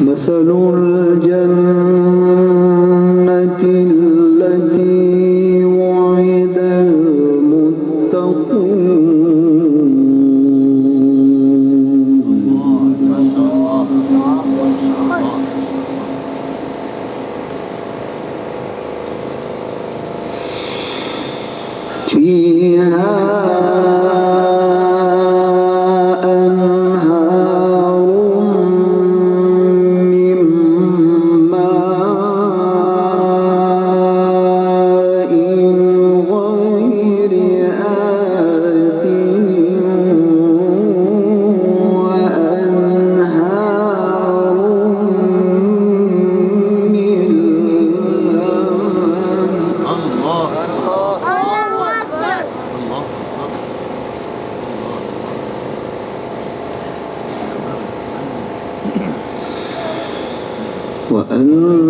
مثل الجنة التي وعد المتقون فيها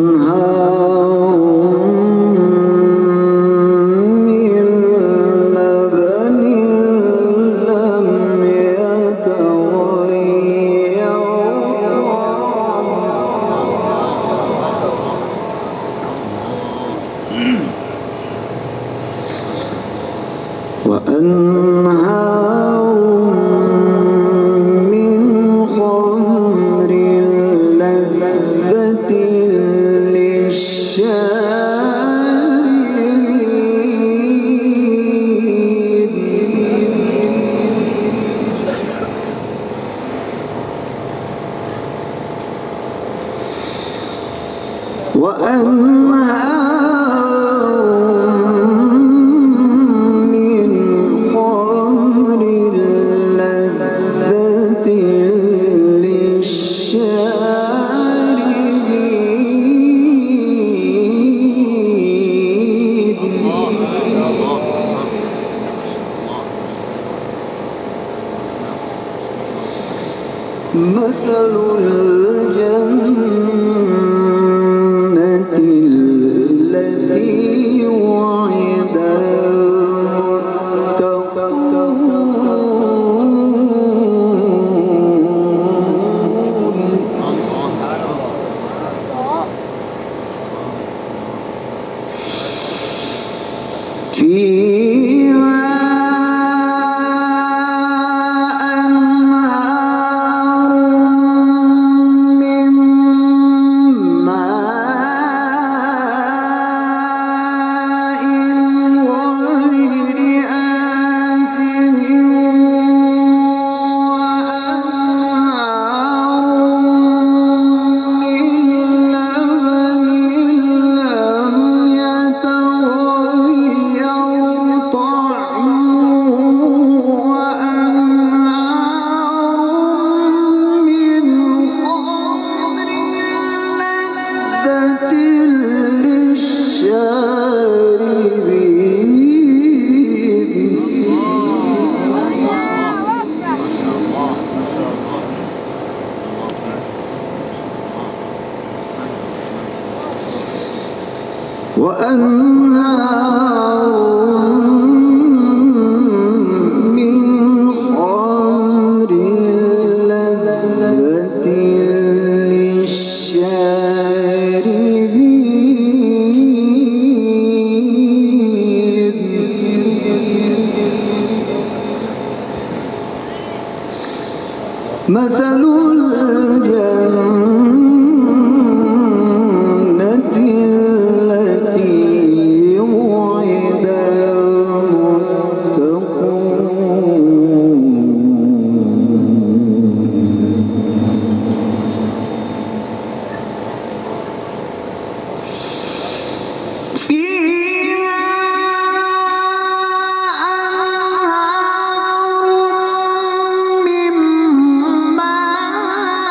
وأنهار من لبن لم يتغير وأنهار من خمر لذة وأنهار من خمر لذة للشاربين مثل الجنة التي وعد المتقون فيها وأنهار من خمر لذة للشاربين مثل الجنة التي وعد المتقون فيها أنهار من ماء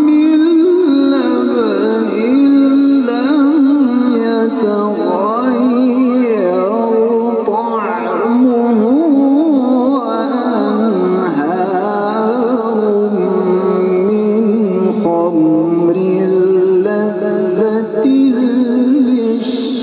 من لبن لم يتغير طعمه وأنهار من خمر لذة للشاربين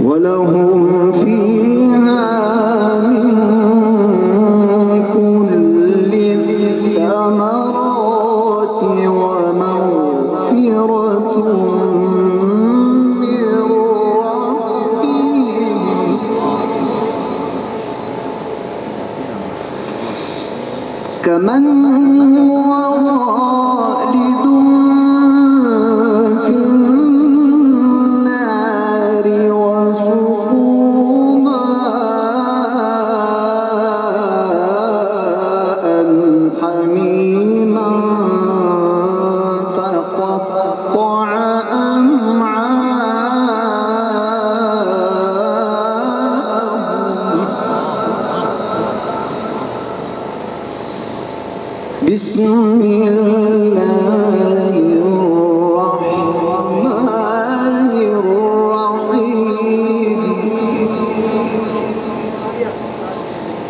ولهم فيها من كل الثمرات ومغفرة من ربهم كمن هو خالد في النار وسقوا ماء حميما فقطع أمعاءهم بسم الله الرحمن الرحيم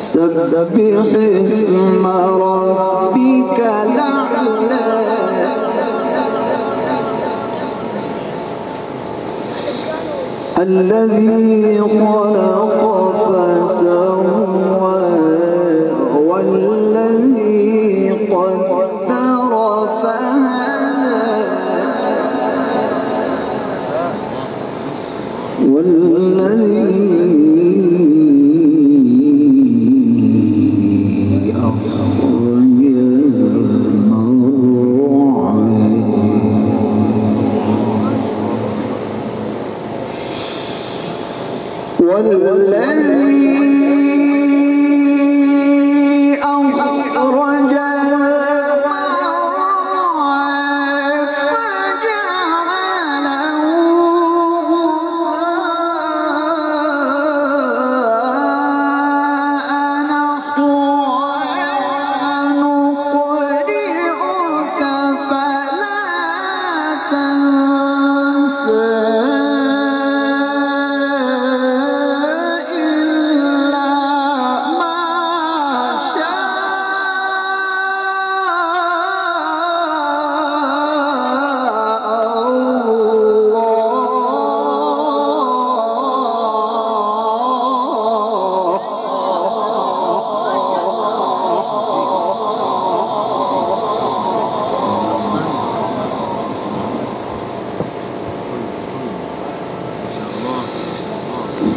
سبح اسم ربك الأعلى الذي خلق فسوى والذي قدر فهدى والذي أخرج المرعى والذي أخرج المرعى فجعله غثاء نحوا سنقرئك فلا تنسى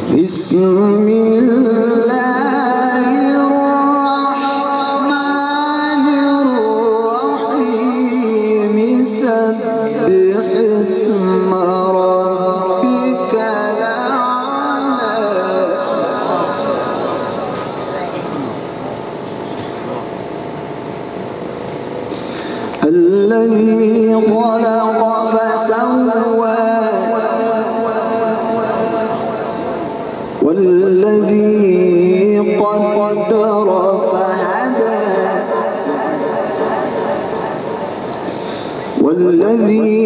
بسم الله الرحمن الرحيم سبح اسم ربك الأعلى الذي خلق فسوى والذي قدر فهدى والذي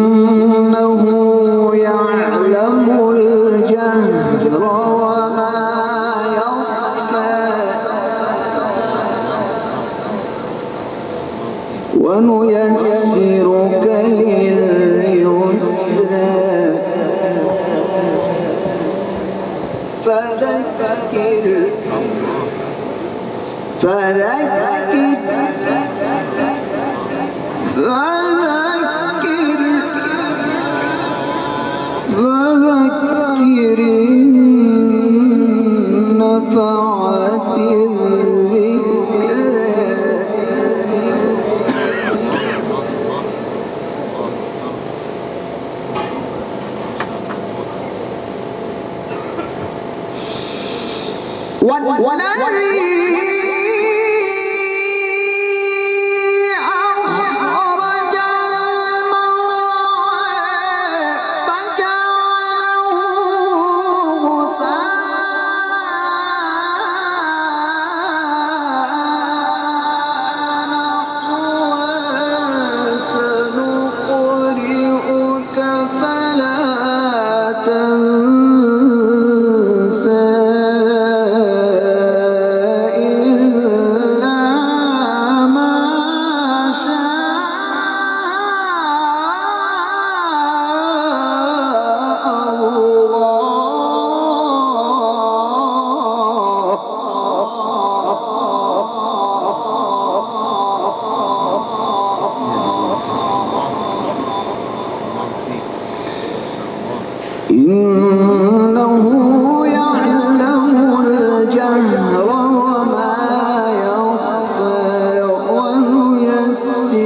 إنه يعلم الجهر وما يخفى ونيسرك لليسرى فذكر نفعت الذكرى والذي إنه يعلم الجهر وما يخفى ونيسرك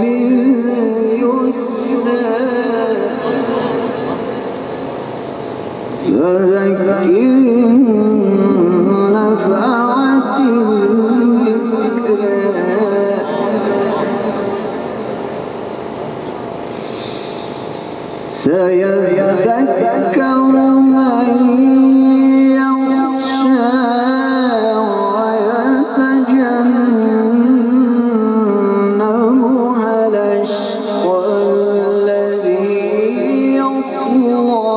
لليسرى فذكر نفعت الذكرى سيذكر من يخشى ويتجنبها الأشقى الذي يصلى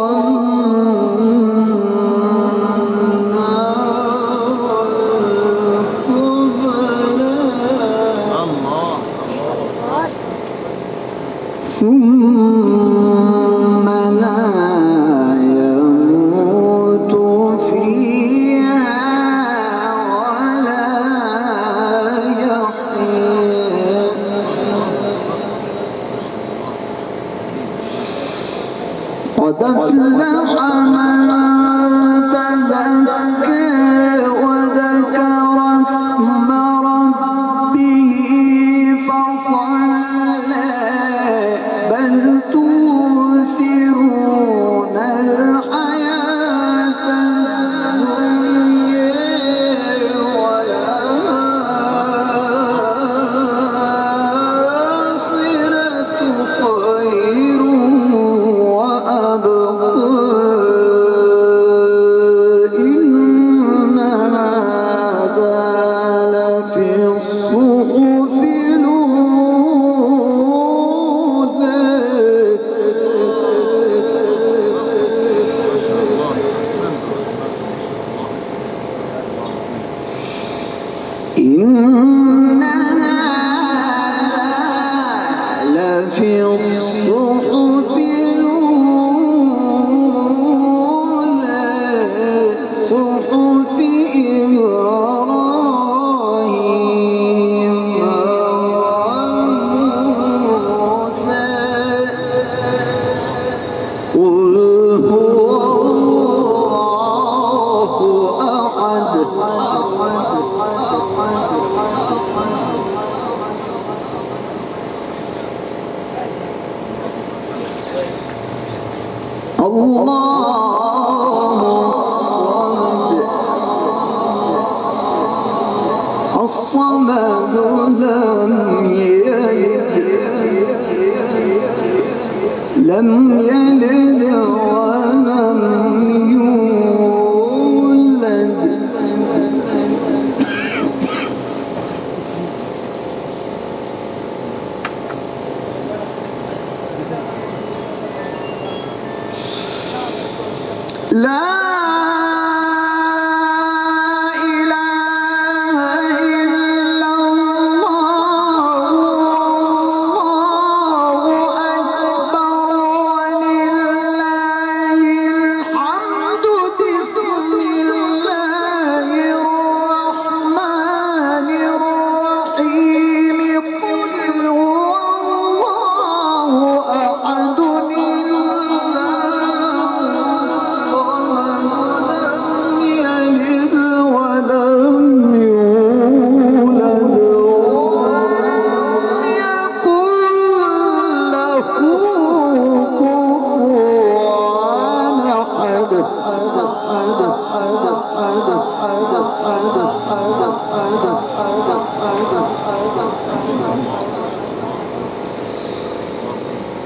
ثم لا يموت فيها ولا يحيا قد أفلح من تزكى وذكر اسم ربه فصلى بل تؤثرون الحياة الدنيا والآخرة خير وأبقى إن هذا لفي الصحف إن هذا لفي الصحف الأولى قل هو الله أحد الله الصمد لم يلد ولم يولد لا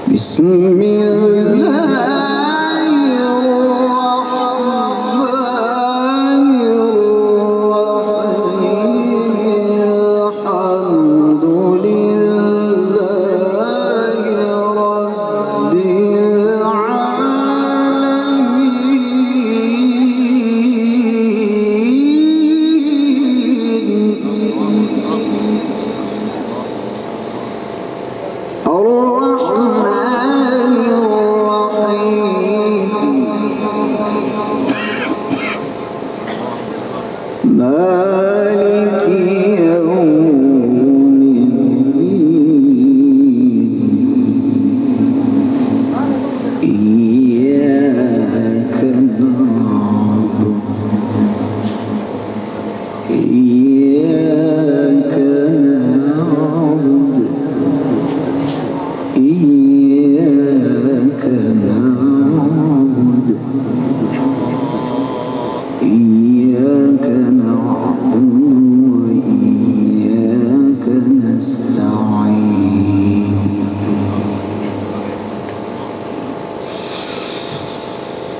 بسم الله الرحمن الرحيم الحمد لله رب الرحمن الرحيم مالك يوم الدين إياك نعبد إياك نعبد إياك نعبد إياك نعبد وإياك نستعين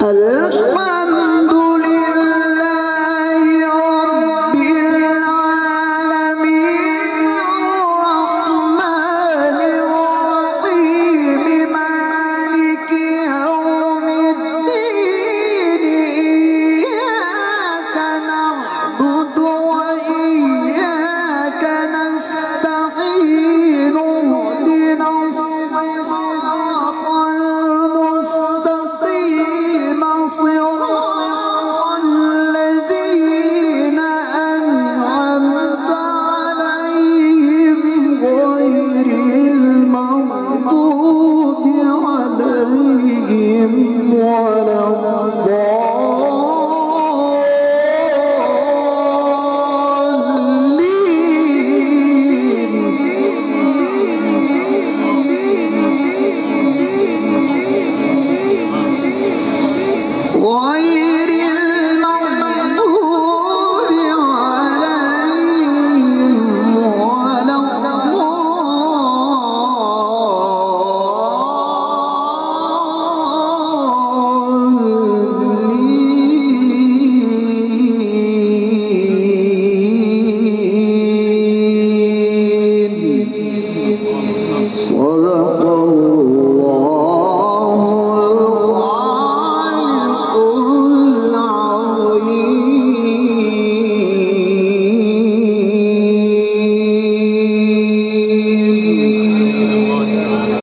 الحمد لله رب العالمين الرحمن الرحيم مالك يوم الدين إياك نعبد وإياك نستعين اهدنا الصراط المستقيم صراط الذين أنعمت عليهم غير المغضوب عليهم ولا الضالين